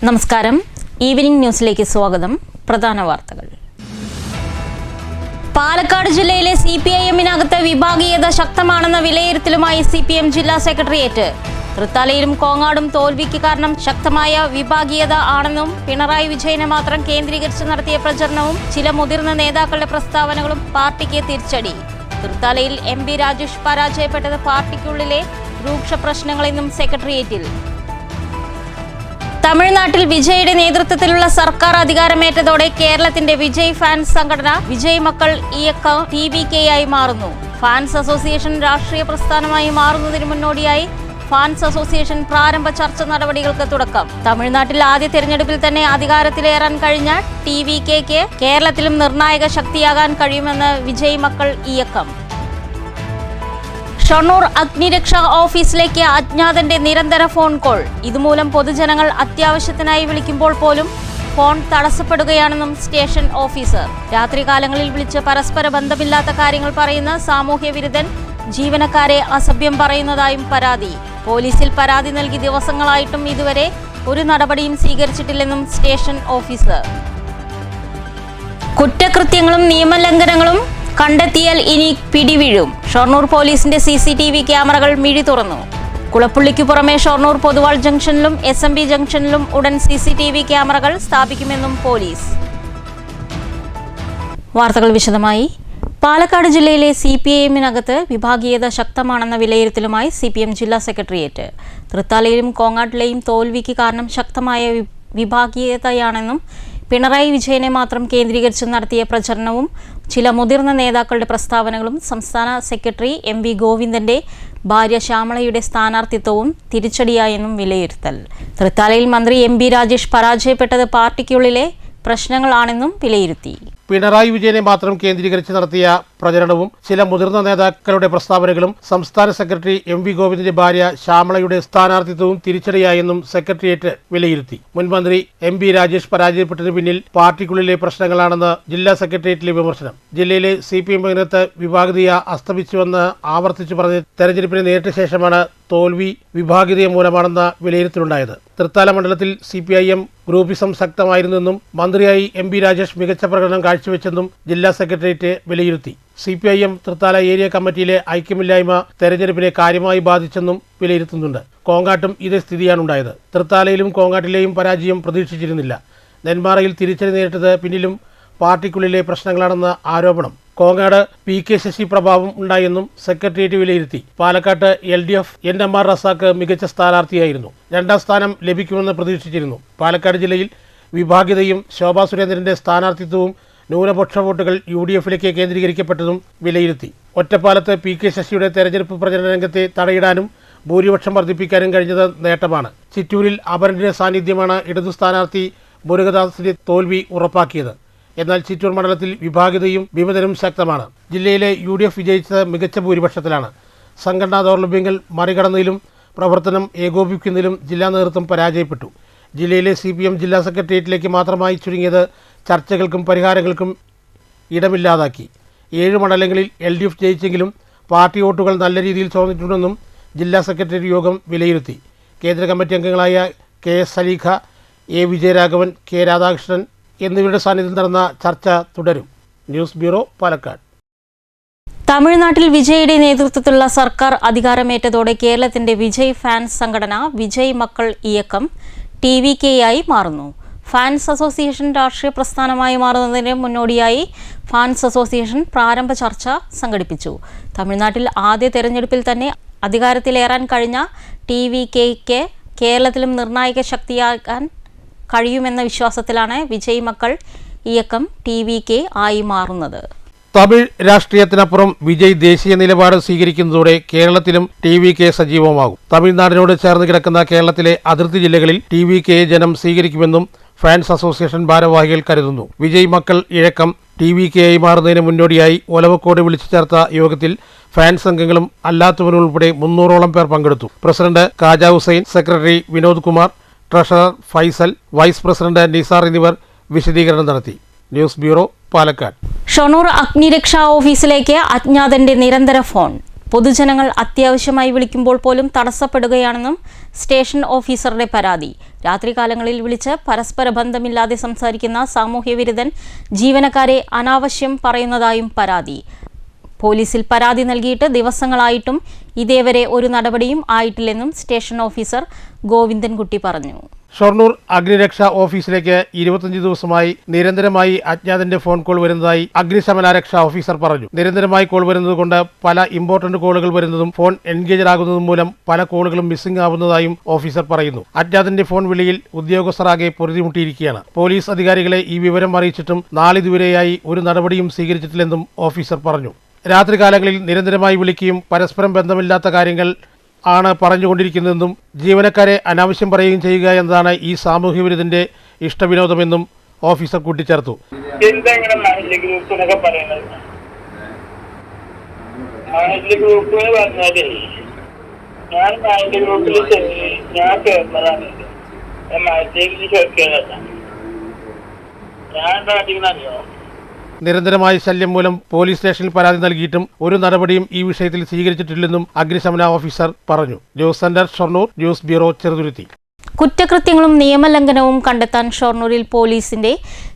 നമസ്കാരം. ഈവനിംഗ് ന്യൂസിലേക്ക് സ്വാഗതം. പ്രധാന വാർത്തകൾ. പാലക്കാട് ജില്ലയിലെ CPIM-നകത്ത് വിഭാഗീയത ശക്തമാണെന്ന വിലയിരുത്തലുമായി CPM ജില്ലാ സെക്രട്ടേറിയറ്റ്. തൃത്താലയിലും കോങ്ങാടും തോൽവിക്ക് കാരണം ശക്തമായ വിഭാഗീയത ആണെന്നും പിണറായി വിജയനെ മാത്രം കേന്ദ്രീകരിച്ച് നടത്തിയ പ്രചരണവും ചില മുതിർന്ന നേതാക്കളുടെ പ്രസ്താവനകളും പാർട്ടിക്ക് തിരിച്ചടി. തൃത്താലയിൽ MP രാജേഷ് പരാജയപ്പെട്ടത് പാർട്ടിക്കുള്ളിലെ രൂക്ഷ പ്രശ്നങ്ങളെന്നും സെക്രട്ടേറിയറ്റിൽ. തമിഴ്നാട്ടിൽ വിജയുടെ നേതൃത്വത്തിലുള്ള സർക്കാർ അധികാരമേറ്റതോടെ കേരളത്തിന്റെ വിജയ് ഫാൻസ് സംഘടന വിജയ് മക്കൾ ഇയക്കം TVK-ആയി മാറുന്നു. ഫാൻസ് അസോസിയേഷൻ രാഷ്ട്രീയ പ്രസ്ഥാനമായി മാറുന്നതിന് മുന്നോടിയായി ഫാൻസ് അസോസിയേഷൻ പ്രാരംഭ ചർച്ച നടപടികൾക്ക് തുടക്കം. തമിഴ്നാട്ടിൽ ആദ്യ തെരഞ്ഞെടുപ്പിൽ തന്നെ അധികാരത്തിലേറാൻ കഴിഞ്ഞ TVK-ക്ക് കേരളത്തിലും നിർണായക ശക്തിയാകാൻ കഴിയുമെന്ന് വിജയ് മക്കൾ ഇയക്കം. ഷൊർണൂർ അഗ്നിരക്ഷാ ഓഫീസിലേക്ക് അജ്ഞാതന്റെ നിരന്തര ഫോൺ കോൾ. ഇതുമൂലം പൊതുജനങ്ങൾ അത്യാവശ്യത്തിനായി വിളിക്കുമ്പോൾ പോലും ഫോൺ തടസ്സപ്പെടുകയാണെന്നും സ്റ്റേഷൻ ഓഫീസർ. രാത്രികാലങ്ങളിൽ വിളിച്ച് പരസ്പര ബന്ധമില്ലാത്ത കാര്യങ്ങൾ പറയുന്ന സാമൂഹ്യ വിരുദ്ധൻ ജീവനക്കാരെ അസഭ്യം പറയുന്നതായും പരാതി. പോലീസിൽ പരാതി നൽകി ദിവസങ്ങളായിട്ടും ഇതുവരെ ഒരു നടപടിയും സ്വീകരിച്ചിട്ടില്ലെന്നും സ്റ്റേഷൻ ഓഫീസർ. കുറ്റകൃത്യങ്ങളും നിയമലംഘനങ്ങളും കണ്ടെത്തിയാൽ ഇനി പിടിവീഴും. ഷൊർണൂർ പോലീസിന്റെ CCTV ക്യാമറകൾ മിഴി തുറന്നു. കുളപ്പുള്ളിക്കു പുറമെ ഷൊർണൂർ പൊതുവാൾ ജംഗ്ഷനിലും SMB ജംഗ്ഷനിലും ഉടൻ CCTV ക്യാമറകൾ സ്ഥാപിക്കുമെന്നും പോലീസ്. വാർത്തകൾ വിശദമായി. പാലക്കാട് ജില്ലയിലെ CPIM-നകത്ത് വിഭാഗീയത ശക്തമാണെന്ന വിലയിരുത്തലുമായി CPM ജില്ലാ സെക്രട്ടേറിയറ്റ്. തൃത്താലയിലും കോങ്ങാട്ടിലെയും തോൽവിക്ക് കാരണം ശക്തമായ വിഭാഗീയതയാണെന്നും പിണറായി വിജയനെ മാത്രം കേന്ദ്രീകരിച്ച് നടത്തിയ പ്രചരണവും ചില മുതിർന്ന നേതാക്കളുടെ പ്രസ്താവനകളും സംസ്ഥാന സെക്രട്ടറി MV ഗോവിന്ദന്റെ ഭാര്യ ശ്യാമളയുടെ സ്ഥാനാർത്ഥിത്വവും തിരിച്ചടിയായെന്നും വിലയിരുത്തൽ. തൃത്താലയിൽ മന്ത്രി MP രാജേഷ് പരാജയപ്പെട്ടത് പാർട്ടിക്കുള്ളിലെ പ്രശ്നങ്ങളാണെന്നും വിലയിരുത്തി. പിണറായി വിജയനെ മാത്രം കേന്ദ്രീകരിച്ച് നടത്തിയ പ്രചരണവും ചില മുതിർന്ന നേതാക്കളുടെ പ്രസ്താവനകളും സംസ്ഥാന സെക്രട്ടറി MV ഗോവിന്ദന്റെ ഭാര്യ ശ്യാമളയുടെ സ്ഥാനാർത്ഥിത്വവും തിരിച്ചടിയായെന്നും സെക്രട്ടേറിയറ്റ് വിലയിരുത്തി. മുൻ മന്ത്രി MP രാജേഷ് പരാജയപ്പെട്ടതിന് പിന്നിൽ പാർട്ടിക്കുള്ളിലെ പ്രശ്നങ്ങളാണെന്ന് ജില്ലാ സെക്രട്ടേറിയറ്റിലെ വിമർശനം. ജില്ലയിലെ CPM-നകത്ത് വിഭാഗീയത അസ്തമിച്ചുവെന്ന് ആവർത്തിച്ചു പറഞ്ഞ് തെരഞ്ഞെടുപ്പിന് നേരിട്ട ശേഷമാണ് തോൽവി വിഭാഗീയത മൂലമാണെന്ന വിലയിരുത്തലുണ്ടായത്. തൃത്താല മണ്ഡലത്തിൽ CPIM ഗ്രൂപ്പിസം ശക്തമായിരുന്നെന്നും മന്ത്രിയായി MP രാജേഷ് മികച്ച പ്രകടനം കാഴ്ചവെച്ചെന്നും ജില്ലാ സെക്രട്ടേറിയറ്റ് വിലയിരുത്തി. CPIM തൃത്താല ഏരിയ കമ്മിറ്റിയിലെ ഐക്യമില്ലായ്മ തെരഞ്ഞെടുപ്പിനെ കാര്യമായി ബാധിച്ചെന്നും വിലയിരുത്തുന്നുണ്ട്. കോങ്ങാട്ടും ഇതേ സ്ഥിതിയാണുണ്ടായത്. തൃത്താലയിലും കോങ്ങാട്ടിലെയും പരാജയം പ്രതീക്ഷിച്ചിരുന്നില്ല. നെന്മാറയിൽ തിരിച്ചടി നേരിട്ടത് പിന്നിലും പാർട്ടിക്കുള്ളിലെ പ്രശ്നങ്ങളാണെന്ന ആരോപണം. കോങ്ങാട് PK ശശി പ്രഭാവം ഉണ്ടായെന്നും സെക്രട്ടേറിയറ്റ് വിലയിരുത്തി. പാലക്കാട്ട് LDF NMR റസാക്ക് മികച്ച സ്ഥാനാർത്ഥിയായിരുന്നു. രണ്ടാം സ്ഥാനം ലഭിക്കുമെന്ന് പ്രതീക്ഷിച്ചിരുന്നു. പാലക്കാട് ജില്ലയിൽ വിഭാഗീയതയും ശോഭാ സുരേന്ദ്രന്റെ സ്ഥാനാർത്ഥിത്വവും ന്യൂനപക്ഷ വോട്ടുകൾ UDF-ലേക്ക് കേന്ദ്രീകരിക്കപ്പെട്ടതും വിലയിരുത്തി. ഒറ്റപ്പാലത്ത് PK ശശിയുടെ തെരഞ്ഞെടുപ്പ് പ്രചരണ രംഗത്തെ തടയിടാനും ഭൂരിപക്ഷം വർദ്ധിപ്പിക്കാനും കഴിഞ്ഞത് നേട്ടമാണ്. ചിറ്റൂരിൽ അപരന്റെ സാന്നിധ്യമാണ് ഇടതു സ്ഥാനാർത്ഥി മുരുകദാസിന്റെ തോൽവി ഉറപ്പാക്കിയത്. എന്നാൽ ചിറ്റൂർ മണ്ഡലത്തിൽ വിഭാഗീയതയും വിമതനും ശക്തമാണ്. ജില്ലയിലെ UDF വിജയിച്ചത് മികച്ച ഭൂരിപക്ഷത്തിലാണ്. സംഘടനാ ദൗർലഭ്യങ്ങൾ മറികടന്നതിലും പ്രവർത്തനം ഏകോപിപ്പിക്കുന്നതിലും ജില്ലാ നേതൃത്വം പരാജയപ്പെട്ടു. ജില്ലയിലെ CPM ജില്ലാ സെക്രട്ടേറിയറ്റിലേക്ക് മാത്രമായി ചുരുങ്ങിയത് ചർച്ചകൾക്കും പരിഹാരങ്ങൾക്കും ഇടമില്ലാതാക്കി. 7 മണ്ഡലങ്ങളിൽ LDF ജയിച്ചെങ്കിലും പാർട്ടി വോട്ടുകൾ നല്ല രീതിയിൽ ചോർന്നിട്ടുണ്ടെന്നും ജില്ലാ സെക്രട്ടേറിയറ്റ് യോഗം വിലയിരുത്തി. കേന്ദ്ര കമ്മിറ്റി അംഗങ്ങളായ KS Saleekha, A Vijayaraghavan, K Radhakrishnan എന്നിവരുടെ സാന്നിധ്യത്തിൽ നടന്ന ചർച്ച തുടരും. News bureau, Palakkad. തമിഴ്നാട്ടിൽ വിജയുടെ നേതൃത്വത്തിലുള്ള സർക്കാർ അധികാരമേറ്റതോടെ കേരളത്തിന്റെ വിജയ് ഫാൻസ് സംഘടന വിജയ് മക്കൾ ഇയക്കം TVK-ആയി മാറുന്നു. ഫാൻസ് അസോസിയേഷൻ രാഷ്ട്രീയ പ്രസ്ഥാനമായി മാറുന്നതിന് മുന്നോടിയായി ഫാൻസ് അസോസിയേഷൻ പ്രാരംഭ ചർച്ച സംഘടിപ്പിച്ചു. തമിഴ്നാട്ടിൽ ആദ്യ തെരഞ്ഞെടുപ്പിൽ തന്നെ അധികാരത്തിലേറാൻ കഴിഞ്ഞ TVK-ക്ക് കേരളത്തിലും നിർണായക ശക്തിയാകാൻ കഴിയുമെന്ന വിശ്വാസത്തിലാണ് വിജയ് മക്കൾ ഇയക്കം TVK ആയി മാറുന്നത്. തമിഴ് രാഷ്ട്രീയത്തിനപ്പുറം വിജയ് ദേശീയ നിലപാട് സ്വീകരിക്കുന്നതോടെ കേരളത്തിലും TVK സജീവമാകും. തമിഴ്നാടിനോട് ചേർന്ന് കിടക്കുന്ന കേരളത്തിലെ അതിർത്തി ജില്ലകളിൽ TVK-യെ ജനം സ്വീകരിക്കുമെന്നും ഫാൻസ് അസോസിയേഷൻ ഭാരവാഹികൾ കരുതുന്നു. വിജയ് മക്കൾ ഇഴക്കം TVK-ആയി മാറുന്നതിന് മുന്നോടിയായി ഒലവക്കോട് വിളിച്ചു ചേർത്ത യോഗത്തിൽ ഫാൻസ് അംഗങ്ങളും അല്ലാത്തവരുൾപ്പെടെ 300ഓളം പേർ പങ്കെടുത്തു. President Khaja Hussain, secretary Vinod Kumar, treasurer Faisal, vice president Nizar എന്നിവർ വിശദീകരണം നടത്തി. News bureau, Palakkad. ഷൊർണൂർ അഗ്നിരക്ഷാ ഓഫീസിലേക്ക് അജ്ഞാതന്റെ നിരന്തര ഫോൺ. പൊതുജനങ്ങൾ അത്യാവശ്യമായി വിളിക്കുമ്പോൾ പോലും തടസ്സപ്പെടുകയാണെന്നും സ്റ്റേഷൻ ഓഫീസറുടെ പരാതി. രാത്രികാലങ്ങളിൽ വിളിച്ച് പരസ്പര ബന്ധമില്ലാതെ സംസാരിക്കുന്ന സാമൂഹ്യവിരുദ്ധൻ ജീവനക്കാരെ അനാവശ്യം പറയുന്നതായും പരാതി. പോലീസിൽ പരാതി നൽകിയിട്ട് ദിവസങ്ങളായിട്ടും ഇതേവരെ ഒരു നടപടിയും ആയിട്ടില്ലെന്നും സ്റ്റേഷൻ ഓഫീസർ ഗോവിന്ദൻകുട്ടി പറഞ്ഞു. ഷൊർണൂർ അഗ്നിരക്ഷാ ഓഫീസിലേക്ക് 25 ദിവസമായി നിരന്തരമായി അജ്ഞാതന്റെ ഫോൺ കോൾ വരുന്നതായി അഗ്നിശമന രക്ഷാ ഓഫീസർ പറഞ്ഞു. നിരന്തരമായി കോൾ വരുന്നതുകൊണ്ട് പല ഇമ്പോർട്ടന്റ് കോളുകൾ വരുന്നതും ഫോൺ എൻഗേജഡ് ആകുന്നതും മൂലം പല കോളുകളും മിസ്സിംഗ് ആവുന്നതായും ഓഫീസർ പറയുന്നു. അജ്ഞാതന്റെ ഫോൺ വിളിയിൽ ഉദ്യോഗസ്ഥരാകെ പൊറുതിമുട്ടിയിരിക്കുകയാണ്. പോലീസ് അധികാരികളെ ഈ വിവരം അറിയിച്ചിട്ടും നാളിതുവരെയായി ഒരു നടപടിയും സ്വീകരിച്ചിട്ടില്ലെന്നും ഓഫീസർ പറഞ്ഞു. രാത്രികാലങ്ങളിൽ നിരന്തരമായി വിളിക്കുകയും പരസ്പരം ബന്ധമില്ലാത്ത കാര്യങ്ങൾ ആണ് പറഞ്ഞുകൊണ്ടിരിക്കുന്നതെന്നും ജീവനക്കാരെ അനാവശ്യം പറയുകയും ചെയ്യുക എന്നതാണ് ഈ സാമൂഹ്യവിരുദ്ധന്റെ ഇഷ്ടവിനോദമെന്നും ഓഫീസർ കൂട്ടിച്ചേർത്തു. നിരന്തരമായ ശല്യം മൂലം പോലീസ് സ്റ്റേഷനിൽ പരാതി നൽകിയിട്ടും ഒരു നടപടിയും ഈ വിഷയത്തിൽ സ്വീകരിച്ചിട്ടില്ലെന്നും അഗ്നിശമന ഓഫീസർ പറഞ്ഞു. News centre Shoranur, news bureau Cheruthuruthy. കുറ്റകൃത്യങ്ങളും നിയമലംഘനവും കണ്ടെത്താൻ ഷൊർണൂരിൽ പോലീസിന്റെ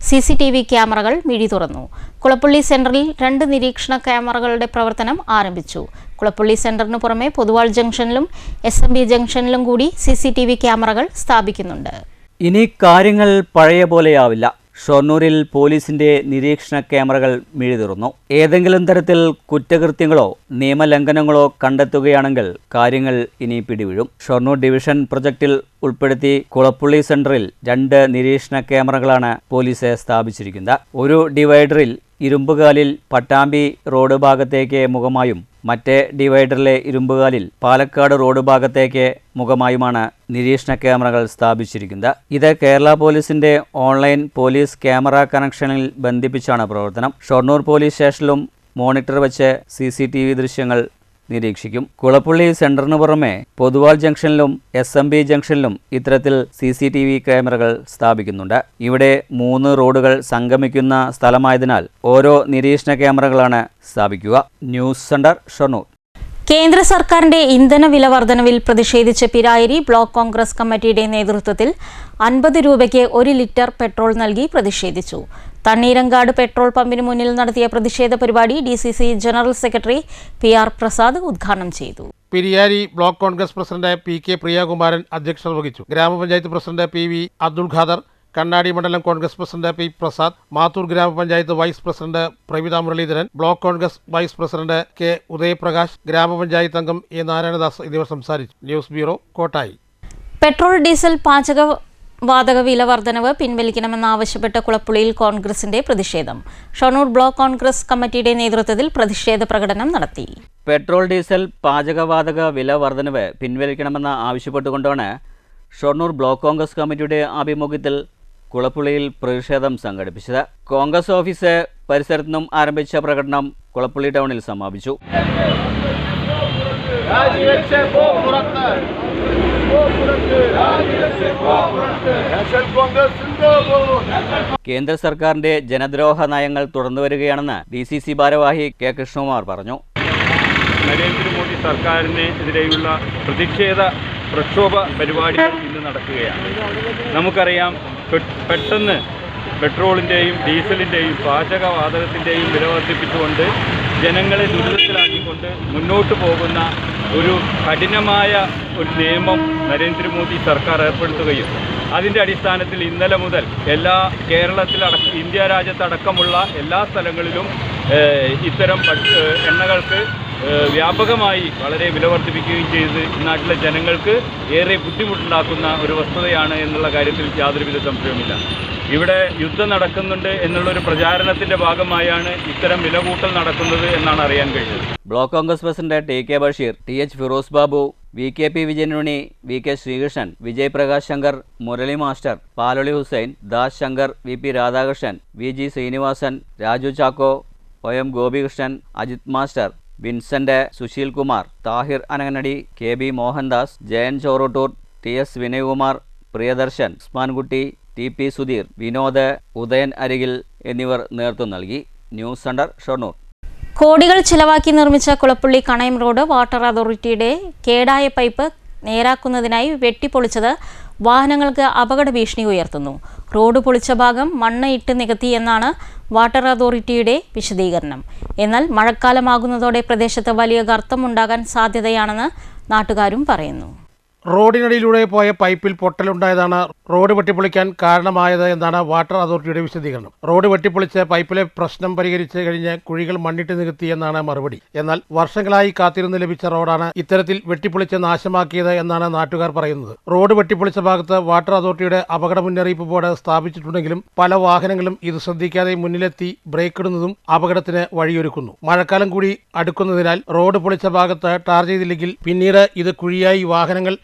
CCTV ക്യാമറകൾ മിഴി തുറന്നു. കുളപ്പള്ളി സെന്ററിൽ 2 നിരീക്ഷണ ക്യാമറകളുടെ പ്രവർത്തനം ആരംഭിച്ചു. കുളപ്പള്ളി സെന്ററിന് പുറമെ പൊതുവാൾ ജംഗ്ഷനിലും SMB ജംഗ്ഷനിലും കൂടി CCTV ക്യാമറകൾ സ്ഥാപിക്കുന്നുണ്ട്. ഇനി കാര്യങ്ങൾ പഴയ പോലെയാവില്ല. ഷൊർണൂരിൽ പോലീസിന്റെ നിരീക്ഷണ ക്യാമറകൾ മിഴി തുറന്നു. ഏതെങ്കിലും തരത്തിൽ കുറ്റകൃത്യങ്ങളോ നിയമലംഘനങ്ങളോ കണ്ടെത്തുകയാണെങ്കിൽ കാര്യങ്ങൾ ഇനി പിടിവീഴും. ഷൊർണൂർ ഡിവിഷൻ പ്രൊജക്റ്റിൽ ഉൾപ്പെടുത്തി കുളപ്പള്ളി സെന്ററിൽ 2 നിരീക്ഷണ ക്യാമറകളാണ് പോലീസ് സ്ഥാപിച്ചിരിക്കുന്നത്. ഒരു ഡിവൈഡറിൽ ഇരുമ്പുകാലിൽ പട്ടാമ്പി റോഡ് ഭാഗത്തേക്ക് മുഖമായും മറ്റേ ഡിവൈഡറിലെ ഇരുമ്പുകാലിൽ പാലക്കാട് റോഡ് ഭാഗത്തേക്ക് മുഖമായുമാണ് നിരീക്ഷണ ക്യാമറകൾ സ്ഥാപിച്ചിരിക്കുന്നത്. ഇത് കേരള പോലീസിന്റെ ഓൺലൈൻ പോലീസ് ക്യാമറ കണക്ഷനിൽ ബന്ധിപ്പിച്ചാണ് പ്രവർത്തനം. ഷൊർണൂർ പോലീസ് സ്റ്റേഷനിലും മോണിറ്റർ വെച്ച് CCTV ദൃശ്യങ്ങൾ നിരീക്ഷിക്കും. കുളപ്പള്ളി സെന്ററിന് പുറമെ പൊതുവാൾ ജംഗ്ഷനിലും SMB ജംഗ്ഷനിലും ഇത്തരത്തിൽ CCTV ക്യാമറകൾ സ്ഥാപിക്കുന്നുണ്ട്. ഇവിടെ 3 റോഡുകൾ സംഗമിക്കുന്ന സ്ഥലമായതിനാൽ ഓരോ നിരീക്ഷണ ക്യാമറകളാണ് സ്ഥാപിക്കുക. News centre Shoranur. കേന്ദ്ര സർക്കാരിന്റെ ഇന്ധന വില വർധനവിൽ പ്രതിഷേധിച്ച് പിരായിരി ബ്ലോക്ക് കോൺഗ്രസ് കമ്മിറ്റിയുടെ നേതൃത്വത്തിൽ 50 രൂപയ്ക്ക് 1 ലിറ്റർ പെട്രോൾ നൽകി പ്രതിഷേധിച്ചു. തണ്ണീരങ്കാട് പെട്രോൾ പമ്പിന് മുന്നിൽ നടത്തിയ പ്രതിഷേധ പരിപാടി DCC general secretary PR Prasad ഉദ്ഘാടനം ചെയ്തു. Piriyari block Congress president PK Priyakumaran അധ്യക്ഷത വഹിച്ചു. ഗ്രാമപഞ്ചായത്ത് പ്രസിഡന്റ് PV അബ്ദുൾ ഖാദർ, കണ്ണാടി മണ്ഡലം കോൺഗ്രസ് പ്രസിഡന്റ് P പ്രസാദ്, മാത്തൂർ ഗ്രാമപഞ്ചായത്ത് vice president Pravitha Muraleedharan, block Congress vice president K Udayaprakash, ഗ്രാമപഞ്ചായത്ത് അംഗം A നാരായണദാസ് എന്നിവർ സംസാരിച്ചു. News bureau Kottayi. Petrol diesel പാചകവാതക വില വർധനവ് പിൻവലിക്കണമെന്നാവശ്യപ്പെട്ട് കുളപ്പുള്ളിയിൽ കോൺഗ്രസിന്റെ പ്രതിഷേധം. ഷൊർണൂർ ബ്ലോക്ക് കോൺഗ്രസ് കമ്മിറ്റിയുടെ നേതൃത്വത്തിൽ പ്രതിഷേധ പ്രകടനം നടത്തി. പെട്രോൾ ഡീസൽ പാചകവാതക വില വർധനവ് പിൻവലിക്കണമെന്ന് ആവശ്യപ്പെട്ടുകൊണ്ടാണ് ഷൊർണൂർ ബ്ലോക്ക് കോൺഗ്രസ് കമ്മിറ്റിയുടെ ആഭിമുഖ്യത്തിൽ കുളപ്പുള്ളിയിൽ പ്രതിഷേധം സംഘടിപ്പിച്ചത്. കോൺഗ്രസ് ഓഫീസ് പരിസരത്തു നിന്നും ആരംഭിച്ച പ്രകടനം കുളപ്പുള്ളി ടൗണിൽ സമാപിച്ചു. കേന്ദ്ര സർക്കാരിന്റെ ജനദ്രോഹ നയങ്ങൾ തുടർന്നു വരികയാണെന്ന് DCC ഭാരവാഹി K കൃഷ്ണകുമാർ പറഞ്ഞു. നരേന്ദ്രമോദി സർക്കാരിനെതിരെയുള്ള പ്രതിഷേധ പ്രക്ഷോഭ പരിപാടികൾ ഇന്ന് നടക്കുകയാണ്. നമുക്കറിയാം, പെട്ടെന്ന് പെട്രോളിൻ്റെയും ഡീസലിൻ്റെയും പാചകവാതകത്തിൻ്റെയും വില വർദ്ധിപ്പിച്ചുകൊണ്ട് ജനങ്ങളെ ദുരിതത്തിലാക്കിക്കൊണ്ട് മുന്നോട്ട് പോകുന്ന ഒരു കഠിനമായ ഒരു നിയമം നരേന്ദ്രമോദി സർക്കാർ ഏർപ്പെടുത്തുകയും അതിൻ്റെ അടിസ്ഥാനത്തിൽ ഇന്നലെ മുതൽ ഇന്ത്യ രാജ്യത്തടക്കമുള്ള എല്ലാ സ്ഥലങ്ങളിലും ഇത്തരം എണ്ണകൾക്ക് വ്യാപകമായി വളരെ വില വർദ്ധിപ്പിക്കുകയും ചെയ്ത് നാട്ടിലെ ജനങ്ങൾക്ക് ഏറെ ബുദ്ധിമുട്ടുണ്ടാക്കുന്ന ഒരു വസ്തുതയാണ് എന്നുള്ള കാര്യത്തിൽ യാതൊരുവിധ സംശയവുമില്ല. ഇവിടെ യുദ്ധം നടക്കുന്നുണ്ട് എന്നുള്ളൊരു പ്രചാരണത്തിൻ്റെ ഭാഗമായാണ് ഇത്തരം വിലകൂട്ടൽ നടക്കുന്നത് എന്നാണ് അറിയാൻ കഴിഞ്ഞത്. Block Congress president TK Basheer, TH Firoz Babu, VKP Vijayanunni, VK Sreekrishnan, Vijay Prakash Shankar, Murali master, Paloli Hussain, Das Shankar, VP Radhakrishnan, VG Srinivasan, Raju Chacko, OM Gopikrishnan, Ajith master, Vincent, Sushil Kumar, Thahir Ananganadi, KB Mohandas, Jayan Chorottoor, TS Vinayakumar, Priyadarshan, Usmankutty, TP Sudheer, Vinod, Udayan അരികിൽ എന്നിവർ നേതൃത്വം നൽകി. News centre Shoranur. കോടികൾ ചിലവാക്കി നിർമ്മിച്ച കുളപ്പുള്ളി കണയം റോഡ് വാട്ടർ അതോറിറ്റിയുടെ കേടായ പൈപ്പ് നേരാക്കുന്നതിനായി വെട്ടിപ്പൊളിച്ചത് വാഹനങ്ങൾക്ക് അപകട ഭീഷണി ഉയർത്തുന്നു. റോഡ് പൊളിച്ച ഭാഗം മണ്ണ് ഇട്ട് നികത്തി എന്നാണ് വാട്ടർ അതോറിറ്റിയുടെ വിശദീകരണം. എന്നാൽ മഴക്കാലമാകുന്നതോടെ പ്രദേശത്ത് വലിയ ഗർത്തമുണ്ടാകാൻ സാധ്യതയാണെന്ന് നാട്ടുകാരും പറയുന്നു. റോഡിനടിയിലൂടെ പോയ പൈപ്പിൽ പൊട്ടലുണ്ടായതാണ് റോഡ് വെട്ടിപ്പൊളിക്കാൻ കാരണമായത് എന്നാണ് വാട്ടർ അതോറിറ്റിയുടെ വിശദീകരണം. റോഡ് വെട്ടിപ്പൊളിച്ച് പൈപ്പിലെ പ്രശ്നം പരിഹരിച്ച് കഴിഞ്ഞ് കുഴികൾ മണ്ണിട്ട് നികത്തി എന്നാണ് മറുപടി. എന്നാൽ വർഷങ്ങളായി കാത്തിരുന്ന് ലഭിച്ച റോഡാണ് ഇത്തരത്തിൽ വെട്ടിപ്പൊളിച്ച് നാശമാക്കിയത് എന്നാണ് നാട്ടുകാർ പറയുന്നത്. റോഡ് വെട്ടിപ്പൊളിച്ച ഭാഗത്ത് വാട്ടർ അതോറിറ്റിയുടെ അപകട മുന്നറിയിപ്പ് ബോർഡ് സ്ഥാപിച്ചിട്ടുണ്ടെങ്കിലും പല വാഹനങ്ങളും ഇത് ശ്രദ്ധിക്കാതെ മുന്നിലെത്തി ബ്രേക്കിടുന്നതും അപകടത്തിന് വഴിയൊരുക്കുന്നു. മഴക്കാലം കൂടി അടുക്കുന്നതിനാൽ റോഡ് പൊളിച്ച ഭാഗത്ത് ടാർ ചെയ്തില്ലെങ്കിൽ പിന്നീട് ഇത് കുഴിയായി വാഹനങ്ങൾ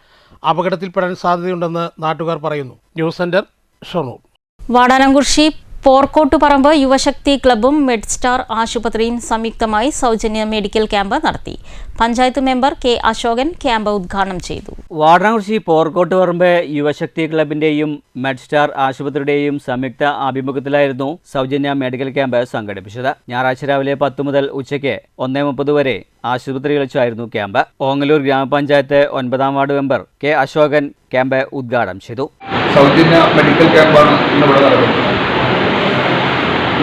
അപകടത്തിൽപ്പെടാൻ സാധ്യതയുണ്ടെന്ന് നാട്ടുകാർ പറയുന്നു. News centre, Shoranur. വാടാനംകുറിശി പോർക്കോട്ടുപറമ്പ് യുവശക്തി ക്ലബ്ബും മെഡ്സ്റ്റാർ ആശുപത്രിയും സംയുക്തമായി സൗജന്യ മെഡിക്കൽ ക്യാമ്പ് നടത്തി. Panchayat member K Ashokan camp ഉദ്ഘാടനം ചെയ്തു. വാടാനംകുറിശി പോർക്കോട്ടുപറമ്പ് യുവശക്തി ക്ലബിന്റെയും മെഡ്സ്റ്റാർ ആശുപത്രിയുടെയും സംയുക്ത ആഭിമുഖ്യത്തിലായിരുന്നു സൗജന്യ മെഡിക്കൽ ക്യാമ്പ് സംഘടിപ്പിച്ചത്. ഞായറാഴ്ച രാവിലെ 10 മുതൽ ഉച്ചയ്ക്ക് 1:30 വരെ ആശുപത്രിയിൽ വെച്ചായിരുന്നു ക്യാമ്പ്. ഓങ്ങല്ലൂർ ഗ്രാമപഞ്ചായത്ത് 9ാം ward member K Ashokan camp ഉദ്ഘാടനം ചെയ്തു. സൗജന്യ മെഡിക്കൽ ക്യാമ്പാണ് ഇന്നിവിടെ നടക്കുന്നത്.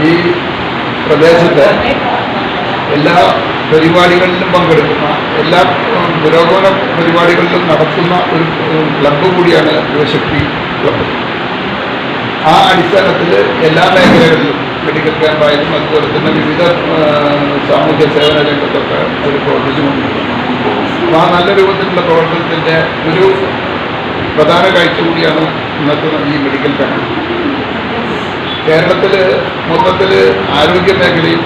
ഈ പ്രദേശത്ത് എല്ലാ പരിപാടികളിലും പങ്കെടുക്കുന്ന, എല്ലാ പുരോഗമന പരിപാടികളിലും നടത്തുന്ന ഒരു ക്ലബ്ബ് കൂടിയാണ് യുവശക്തി ക്ലബ്ബ്. ആ അടിസ്ഥാനത്തിൽ എല്ലാ മേഖലകളിലും മെഡിക്കൽ ക്യാമ്പായാലും അതുപോലെ തന്നെ വിവിധ സാമൂഹ്യ സേവന രംഗത്തൊക്കെ അവർ പ്രവർത്തിച്ചുകൊണ്ടിരിക്കുന്നു. അപ്പോൾ ആ നല്ല രൂപത്തിലുള്ള പ്രവർത്തനത്തിൻ്റെ ഒരു പ്രധാന കാഴ്ച കൂടിയാണ് ഇന്നത്തെ ഈ മെഡിക്കൽ ക്യാമ്പ്. കേരളത്തിൽ മൊത്തത്തിൽ ആരോഗ്യ മേഖലയും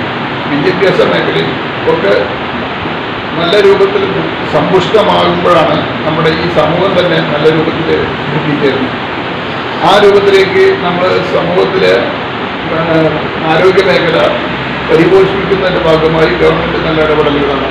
വിദ്യാഭ്യാസ മേഖലയും ഒക്കെ നല്ല രൂപത്തിൽ സമ്പുഷ്ടമാകുമ്പോഴാണ് നമ്മുടെ ഈ സമൂഹം തന്നെ നല്ല രൂപത്തിൽ എത്തിച്ചേരുന്നത്. ആ രൂപത്തിലേക്ക് നമ്മൾ സമൂഹത്തിൽ ആരോഗ്യ മേഖല പരിപോഷിപ്പിക്കുന്നതിൻ്റെ ഭാഗമായി ഗവൺമെൻറ് നല്ല ഇടപെടലുകളാണ്.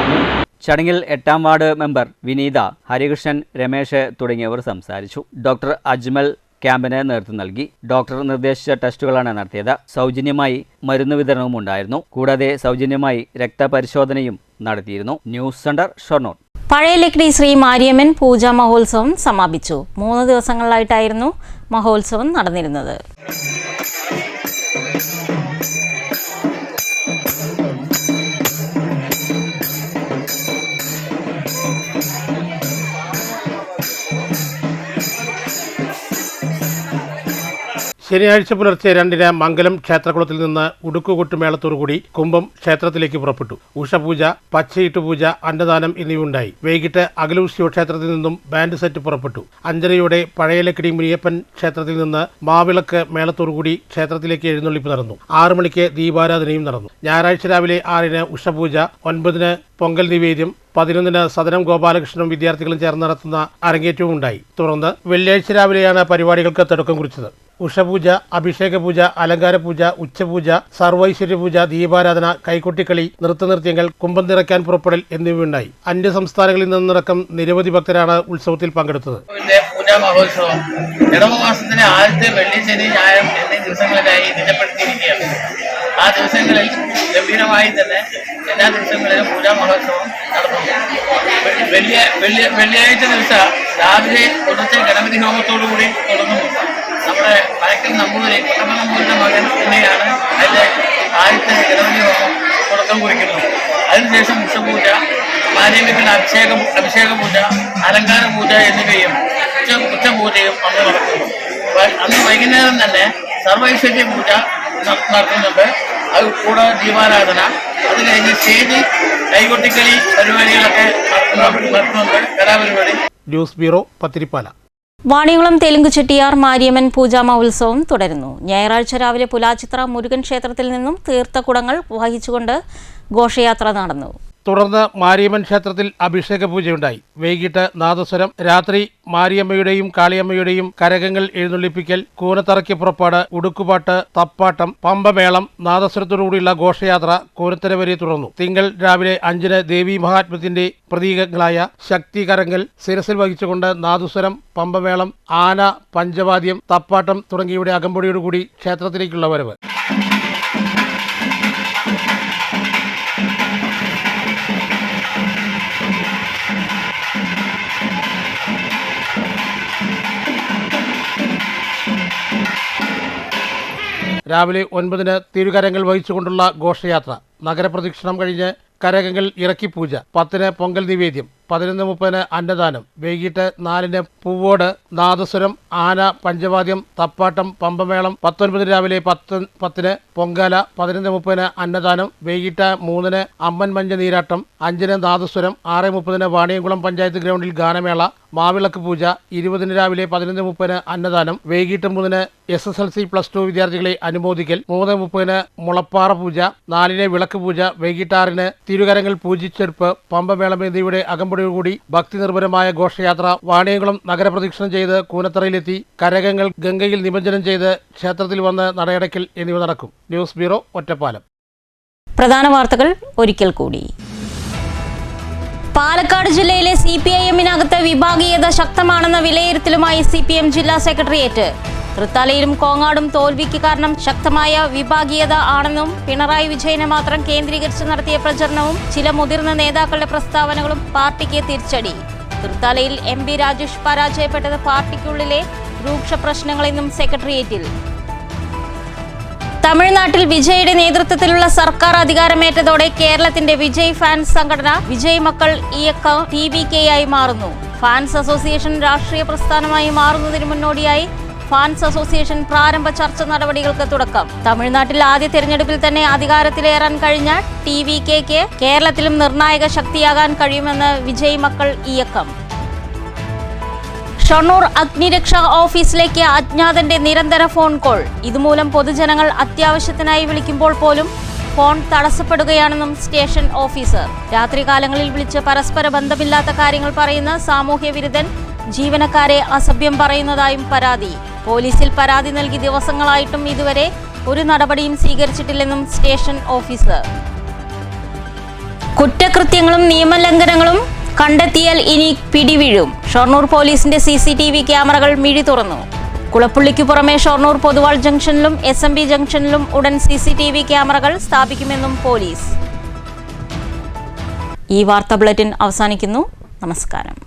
ചടങ്ങിൽ 8ാം വാർഡ് മെമ്പർ വിനീത, ഹരികൃഷ്ണൻ, രമേശ് തുടങ്ങിയവർ സംസാരിച്ചു. ഡോക്ടർ അജ്മൽ ക്യാമ്പിന് നേതൃത്വം നൽകി. ഡോക്ടർ നിർദ്ദേശിച്ച ടെസ്റ്റുകളാണ് നടത്തിയത്. സൗജന്യമായി മരുന്ന് വിതരണവും ഉണ്ടായിരുന്നു. കൂടാതെ സൗജന്യമായി രക്തപരിശോധനയും നടത്തിയിരുന്നു. News centre, Shoranur. പഴയ ലക്കിടി ശ്രീ മാരിയമ്മൻ പൂജാ മഹോത്സവം സമാപിച്ചു. 3 ദിവസങ്ങളിലായിട്ടായിരുന്നു മഹോത്സവം നടന്നിരുന്നത്. ശനിയാഴ്ച പുലർച്ചെ 2-ന് മംഗലം ക്ഷേത്രകുളത്തിൽ നിന്ന് ഉടുക്കുകൊട്ടുമേളത്തോടുകൂടി കുംഭം ക്ഷേത്രത്തിലേക്ക് പുറപ്പെട്ടു. ഉഷപൂജ, പച്ചയിട്ടുപൂജ, അന്നദാനം എന്നിവയുണ്ടായി. വൈകിട്ട് അകലൂർ ശിവക്ഷേത്രത്തിൽ നിന്നും ബാൻഡ് സെറ്റ് പുറപ്പെട്ടു. 5:30 പഴയലക്കിടി മുനിയപ്പൻ ക്ഷേത്രത്തിൽ നിന്ന് മാവിളക്ക് മേളത്തോടുകൂടി ക്ഷേത്രത്തിലേക്ക് എഴുന്നള്ളിപ്പ് നടന്നു. 6 മണിക്ക് ദീപാരാധനയും നടന്നു. ഞായറാഴ്ച രാവിലെ 6-ന് ഉഷപൂജ, 9-ന് പൊങ്കൽ നിവേദ്യം, 11-ന് സദനം ഗോപാലകൃഷ്ണനും വിദ്യാർത്ഥികളും ചേർന്ന് നടത്തുന്ന അരങ്ങേറ്റവും ഉണ്ടായി. തുടർന്ന് വെള്ളിയാഴ്ച രാവിലെയാണ് പരിപാടികൾക്ക് തുടക്കം കുറിച്ചത്. ഉഷപൂജ, അഭിഷേകപൂജ, അലങ്കാരപൂജ, ഉച്ചപൂജ, സർവൈശ്വര്യപൂജ, ദീപാരാധന, കൈകൊട്ടിക്കളി, നൃത്തനൃത്യങ്ങൾ, കുംഭം നിറയ്ക്കാൻ പുറപ്പെടൽ എന്നിവയുണ്ടായി. അന്യ സംസ്ഥാനങ്ങളിൽ നിന്നടക്കം നിരവധി ഭക്തരാണ് ഉത്സവത്തിൽ പങ്കെടുത്തത്. പൂജാ മഹോത്സവം ഇടവമാസത്തിലെ ആദ്യത്തെ വെള്ളി, ശനി, ഞായർ എന്നീ ദിവസങ്ങളിലായി നിജപ്പെടുത്തിയിരിക്കുകയാണ്. ആ ദിവസങ്ങളിൽ ഗംഭീരമായി തന്നെ എല്ലാ ദിവസങ്ങളിലും പൂജാ മഹോത്സവം നടത്തുന്നു. വെള്ളിയാഴ്ച ദിവസം രാവിലെ പുലർച്ചെ ഗണപതി ഹോമത്തോടുകൂടി തുടങ്ങുന്നു. നമ്മുടെ വയക്കൽ നമ്പൂതിരി, കൊട്ടപ്പ നമ്പൂതിരിയുടെ മകൻ തന്നെയാണ് അതിൻ്റെ ആദ്യത്തെ ഗണപതി ഹോമം തുടക്കം കുറിക്കുന്നത്. അതിനുശേഷം ഉഷപൂജ, മാരിയമ്മയ്ക്കുള്ള അഭിഷേക പൂജ, അലങ്കാര പൂജ എന്നിവയും ഉച്ചപൂജയും അന്ന് നടക്കുന്നു. അന്ന് വൈകുന്നേരം തന്നെ സർവൈശ്വര്യ പൂജ നടത്തുന്നുണ്ട്. അത് കൂടാതെ ദീപാരാധന, അത് കഴിഞ്ഞ് സ്റ്റേജ് കൈകൊട്ടിക്കളി പരിപാടികളൊക്കെ നടത്തുന്നുണ്ട്. കലാപരിപാടി. News bureau, Pathirippala. വാണിയംകുളം തെലുങ്ക് ചെട്ടിയാർ മാരിയമ്മൻ പൂജാ മഹോത്സവം തുടരുന്നു. ഞായറാഴ്ച രാവിലെ പുലാച്ചിത്ര മുരുകൻ ക്ഷേത്രത്തിൽ നിന്നും തീർത്ഥക്കുടങ്ങൾ വഹിച്ചുകൊണ്ട് ഘോഷയാത്ര നടന്നു. തുടർന്ന് മാരിയമ്മൻ ക്ഷേത്രത്തിൽ അഭിഷേക പൂജയുണ്ടായി. വൈകിട്ട് നാദസ്വരം, രാത്രി മാരിയമ്മയുടെയും കാളിയമ്മയുടെയും കരകങ്ങൾ എഴുന്നള്ളിപ്പിക്കൽ, കൂനത്തറയ്ക്ക് പുറപ്പാട്, ഉടുക്കുപാട്ട്, തപ്പാട്ടം, പമ്പമേളം, നാദസ്വരത്തോടുകൂടിയുള്ള ഘോഷയാത്ര കൂനത്തര വരെ തുടർന്നു. തിങ്കൾ രാവിലെ 5-ന് ദേവി മഹാത്മ്യത്തിന്റെ പ്രതീകങ്ങളായ ശക്തി കരങ്ങൾ ശിരസിൽ വഹിച്ചുകൊണ്ട് നാദസ്വരം, പമ്പമേളം, ആന, പഞ്ചവാദ്യം, തപ്പാട്ടം തുടങ്ങിയവയുടെ അകമ്പടിയോടുകൂടി ക്ഷേത്രത്തിലേക്കുള്ള വരവ്. രാവിലെ 9-ന് തിരുകരങ്ങൾ വഹിച്ചുകൊണ്ടുള്ള ഘോഷയാത്ര, നഗരപ്രദക്ഷിണം കഴിഞ്ഞ് കരകങ്ങൾ ഇറക്കി പൂജ, 10-ന് പൊങ്കൽ നിവേദ്യം, 11:30-ന് അന്നദാനം, വൈകിട്ട് 4-ന് പൂവോട്, നാദസ്വരം, ആന, പഞ്ചവാദ്യം, തപ്പാട്ടം, പമ്പമേളം, 19 രാവിലെ 10-ന് പൊങ്കാല, 11:30-ന് അന്നദാനം, വൈകിട്ട് 3-ന് അമ്മൻ മഞ്ഞ നീരാട്ടം, 5-ന് നാദസ്വരം, 6:30-ന് വാണിയംകുളം പഞ്ചായത്ത് ഗ്രൗണ്ടിൽ ഗാനമേള, മാവിളക്ക് പൂജ, 20-ന് രാവിലെ 11:30-ന് അന്നദാനം, വൈകിട്ട് 3-ന് SSLC+2 വിദ്യാർത്ഥികളെ അനുമോദിക്കൽ, 3:30-ന് മുളപ്പാറ പൂജ, 4-ന് വിളക്ക് പൂജ, വൈകിട്ട് 6-ന് തിരുകരങ്ങൾ പൂജിച്ചെടുപ്പ്, പമ്പമേളം എന്നിവയുടെ അകമ്പടിയോടുകൂടി ഭക്തി നിർഭരമായ ഘോഷയാത്ര വാണിയംകുളം നഗരപ്രദക്ഷിണം ചെയ്ത് കൂനത്തറയിലെത്തി കരകങ്ങൾ ഗംഗയിൽ നിമജ്ജനം ചെയ്ത് ക്ഷേത്രത്തിൽ വന്ന് നടയടയ്ക്കൽ എന്നിവ നടക്കും. News bureau, Ottapalam. പ്രധാന വാർത്തകൾ ഒരിക്കൽ കൂടി. പാലക്കാട് ജില്ലയിലെ CPIM-നകത്ത് വിഭാഗീയത ശക്തമാണെന്ന വിലയിരുത്തലുമായി CPM ജില്ലാ സെക്രട്ടേറിയറ്റ്. തൃത്താലയിലും കോങ്ങാടും തോൽവിക്ക് കാരണം ശക്തമായ വിഭാഗീയത ആണെന്നും പിണറായി വിജയനെ മാത്രം കേന്ദ്രീകരിച്ച് നടത്തിയ പ്രചരണവും ചില മുതിർന്ന നേതാക്കളുടെ പ്രസ്താവനകളും പാർട്ടിക്ക് തിരിച്ചടി. തൃത്താലയിൽ MP രാജേഷ് പരാജയപ്പെട്ടത് പാർട്ടിക്കുള്ളിലെ രൂക്ഷ പ്രശ്നങ്ങളെന്നും സെക്രട്ടേറിയറ്റിൽ. തമിഴ്നാട്ടിൽ വിജയുടെ നേതൃത്വത്തിലുള്ള സർക്കാർ അധികാരമേറ്റതോടെ കേരളത്തിന്റെ വിജയ് ഫാൻസ് സംഘടന വിജയ് മക്കൾ ഇയക്കം TVK-ആയി മാറുന്നു. ഫാൻസ് അസോസിയേഷൻ രാഷ്ട്രീയ പ്രസ്ഥാനമായി മാറുന്നതിന് മുന്നോടിയായി ഫാൻസ് അസോസിയേഷൻ പ്രാരംഭ ചർച്ച നടപടികൾക്ക് തുടക്കം. തമിഴ്നാട്ടിൽ ആദ്യ തെരഞ്ഞെടുപ്പിൽ തന്നെ അധികാരത്തിലേറാൻ കഴിഞ്ഞ TVK-ക്ക് കേരളത്തിലും നിർണായക ശക്തിയാകാൻ കഴിയുമെന്ന് വിജയ് മക്കൾ ഇയക്കം. ഷൊർണൂർ അഗ്നിരക്ഷാ ഓഫീസിലേക്ക് അജ്ഞാതന്റെ നിരന്തര ഫോൺ കോൾ. ഇതുമൂലം പൊതുജനങ്ങൾ അത്യാവശ്യത്തിനായി വിളിക്കുമ്പോൾ പോലും ഫോൺ തടസ്സപ്പെടുകയാണെന്നും സ്റ്റേഷൻ ഓഫീസർ. രാത്രികാലങ്ങളിൽ വിളിച്ച് പരസ്പര ബന്ധമില്ലാത്ത കാര്യങ്ങൾ പറയുന്ന സാമൂഹ്യ വിരുദ്ധൻ ജീവനക്കാരെ അസഭ്യം പറയുന്നതായും പരാതി. പോലീസിൽ പരാതി നൽകി ദിവസങ്ങളായിട്ടും ഇതുവരെ ഒരു നടപടിയും സ്വീകരിച്ചിട്ടില്ലെന്നും സ്റ്റേഷൻ ഓഫീസർ. കുറ്റകൃത്യങ്ങളും നിയമലംഘനങ്ങളും കണ്ടെത്തിയാൽ ഇനി പിടിവീഴും. ഷൊർണൂർ പോലീസിന്റെ CCTV ക്യാമറകൾ മിഴി തുറന്നു. കുളപ്പുള്ളിക്കു പുറമെ ഷൊർണൂർ പൊതുവാൾ ജംഗ്ഷനിലും SMB ജംഗ്ഷനിലും ഉടൻ CCTV ക്യാമറകൾ സ്ഥാപിക്കുമെന്നും പോലീസ്. ഈ വാർത്താ ബുള്ളറ്റിൻ അവസാനിക്കുന്നു. നമസ്കാരം.